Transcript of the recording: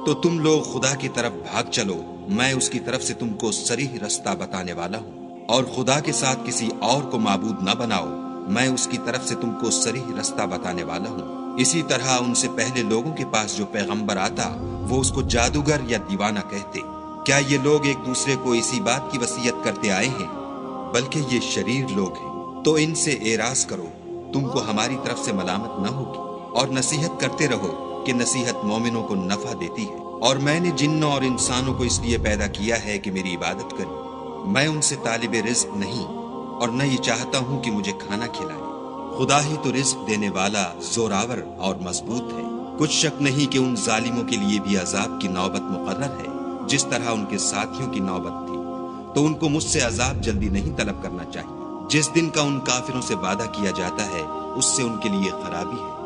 تو تم لوگ خدا کی طرف بھاگ چلو، میں اس کی طرف سے تم کو صریح رستہ بتانے والا ہوں، اور خدا کے ساتھ کسی اور کو معبود نہ بناؤ، میں اس کی طرف سے تم کو صریح رستہ بتانے والا ہوں۔ اسی طرح ان سے پہلے لوگوں کے پاس جو پیغمبر آتا وہ اس کو جادوگر یا دیوانہ کہتے۔ کیا یہ لوگ ایک دوسرے کو اسی بات کی وصیت کرتے آئے ہیں؟ بلکہ یہ شریر لوگ ہیں۔ تو ان سے اعراض کرو، تم کو ہماری طرف سے ملامت نہ ہوگی، اور نصیحت کرتے رہو کہ نصیحت مومنوں کو نفع دیتی ہے۔ اور میں نے جنوں اور انسانوں کو اس لیے پیدا کیا ہے کہ میری عبادت کریں، میں ان سے طالب رزق نہیں، اور نہ یہ چاہتا ہوں کہ مجھے کھانا کھلائے۔ خدا ہی تو رزق دینے والا، زوراور اور مضبوط ہے۔ کچھ شک نہیں کہ ان ظالموں کے لیے بھی عذاب کی نوبت مقرر ہے، جس طرح ان کے ساتھیوں کی نوبت تھی، تو ان کو مجھ سے عذاب جلدی نہیں طلب کرنا چاہیے۔ جس دن کا ان کافروں سے وعدہ کیا جاتا ہے اس سے ان کے لیے خرابی ہے۔